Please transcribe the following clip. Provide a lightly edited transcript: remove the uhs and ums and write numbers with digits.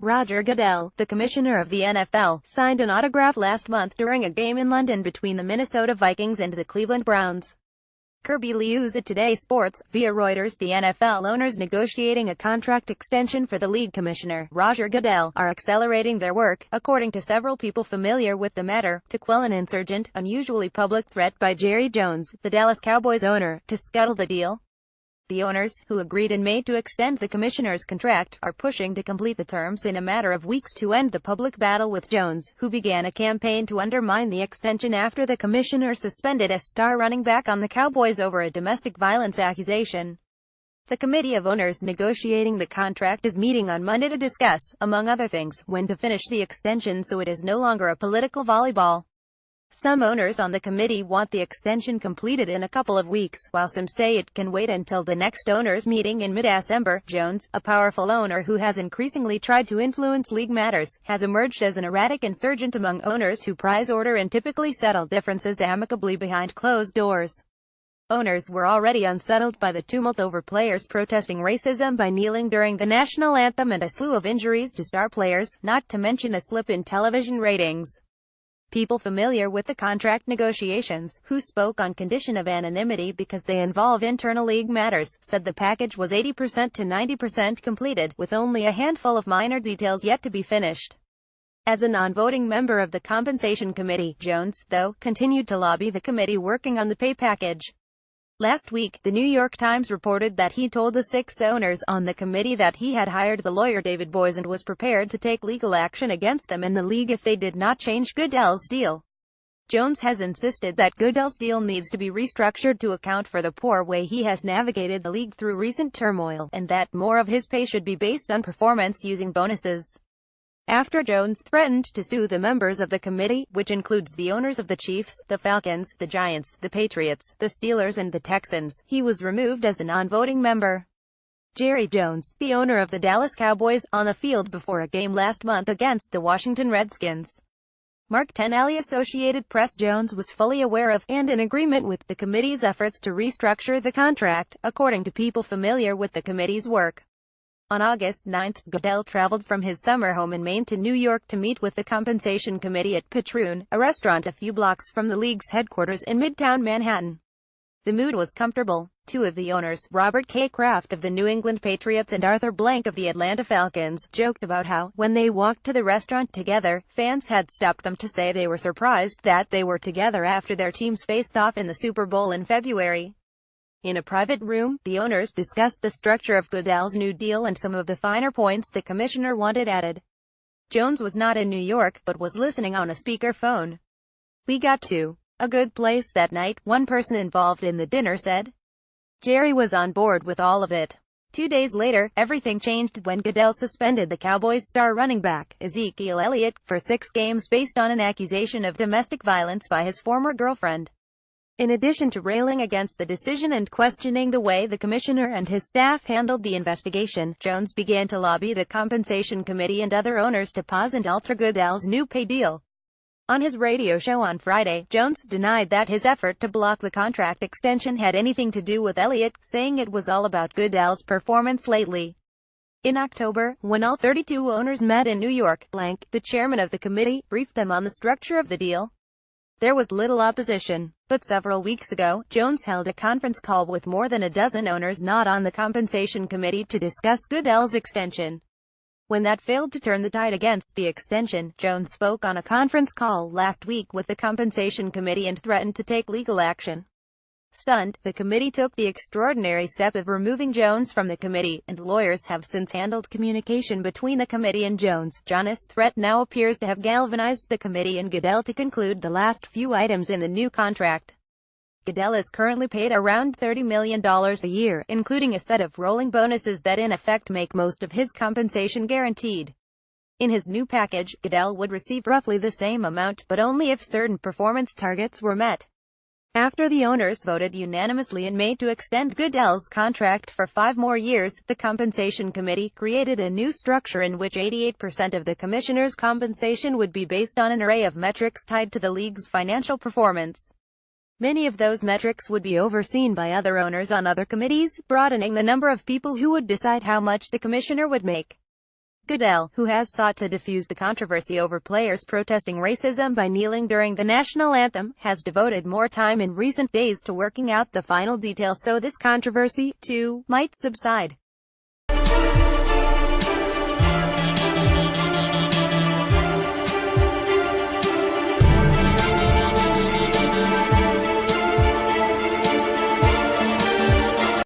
Roger Goodell, the commissioner of the NFL, signed an autograph last month during a game in London between the Minnesota Vikings and the Cleveland Browns. Kirby Liu's at Today Sports, via Reuters. The NFL owners negotiating a contract extension for the league commissioner, Roger Goodell, are accelerating their work, according to several people familiar with the matter, to quell an insurgent, unusually public threat by Jerry Jones, the Dallas Cowboys owner, to scuttle the deal. The owners, who agreed in May to extend the commissioner's contract, are pushing to complete the terms in a matter of weeks to end the public battle with Jones, who began a campaign to undermine the extension after the commissioner suspended a star running back on the Cowboys over a domestic violence accusation. The committee of owners negotiating the contract is meeting on Monday to discuss, among other things, when to finish the extension so it is no longer a political volleyball. Some owners on the committee want the extension completed in a couple of weeks, while some say it can wait until the next owners' meeting in mid-December. Jones, a powerful owner who has increasingly tried to influence league matters, has emerged as an erratic insurgent among owners who prize order and typically settle differences amicably behind closed doors. Owners were already unsettled by the tumult over players protesting racism by kneeling during the national anthem and a slew of injuries to star players, not to mention a slip in television ratings. People familiar with the contract negotiations, who spoke on condition of anonymity because they involve internal league matters, said the package was 80% to 90% completed, with only a handful of minor details yet to be finished. As a non-voting member of the compensation committee, Jones, though, continued to lobby the committee working on the pay package. Last week, the New York Times reported that he told the 6 owners on the committee that he had hired the lawyer David Boies and was prepared to take legal action against them and the league if they did not change Goodell's deal. Jones has insisted that Goodell's deal needs to be restructured to account for the poor way he has navigated the league through recent turmoil, and that more of his pay should be based on performance using bonuses. After Jones threatened to sue the members of the committee, which includes the owners of the Chiefs, the Falcons, the Giants, the Patriots, the Steelers and the Texans, he was removed as a non-voting member. Jerry Jones, the owner of the Dallas Cowboys, on the field before a game last month against the Washington Redskins. Mark Tennelly, Associated Press. Jones was fully aware of, and in agreement with, the committee's efforts to restructure the contract, according to people familiar with the committee's work. On August 9, Goodell traveled from his summer home in Maine to New York to meet with the compensation committee at Patroon, a restaurant a few blocks from the league's headquarters in Midtown Manhattan. The mood was comfortable. 2 of the owners, Robert K. Kraft of the New England Patriots and Arthur Blank of the Atlanta Falcons, joked about how, when they walked to the restaurant together, fans had stopped them to say they were surprised that they were together after their teams faced off in the Super Bowl in February. In a private room, the owners discussed the structure of Goodell's new deal and some of the finer points the commissioner wanted added. Jones was not in New York, but was listening on a speakerphone. "We got to a good place that night," one person involved in the dinner said. Jerry was on board with all of it. 2 days later, everything changed when Goodell suspended the Cowboys' star running back, Ezekiel Elliott, for 6 games based on an accusation of domestic violence by his former girlfriend. In addition to railing against the decision and questioning the way the commissioner and his staff handled the investigation, Jones began to lobby the compensation committee and other owners to pause and alter Goodell's new pay deal. On his radio show on Friday, Jones denied that his effort to block the contract extension had anything to do with Elliott, saying it was all about Goodell's performance lately. In October, when all 32 owners met in New York, Blank, the chairman of the committee, briefed them on the structure of the deal. There was little opposition, but several weeks ago, Jones held a conference call with more than a dozen owners not on the compensation committee to discuss Goodell's extension. When that failed to turn the tide against the extension, Jones spoke on a conference call last week with the compensation committee and threatened to take legal action. Stunned, the committee took the extraordinary step of removing Jones from the committee, and lawyers have since handled communication between the committee and Jones. Jones' threat now appears to have galvanized the committee and Goodell to conclude the last few items in the new contract. Goodell is currently paid around $30 million a year, including a set of rolling bonuses that in effect make most of his compensation guaranteed. In his new package, Goodell would receive roughly the same amount, but only if certain performance targets were met. After the owners voted unanimously in May to extend Goodell's contract for 5 more years, the compensation committee created a new structure in which 88% of the commissioner's compensation would be based on an array of metrics tied to the league's financial performance. Many of those metrics would be overseen by other owners on other committees, broadening the number of people who would decide how much the commissioner would make. Goodell, who has sought to defuse the controversy over players protesting racism by kneeling during the national anthem, has devoted more time in recent days to working out the final details so this controversy, too, might subside.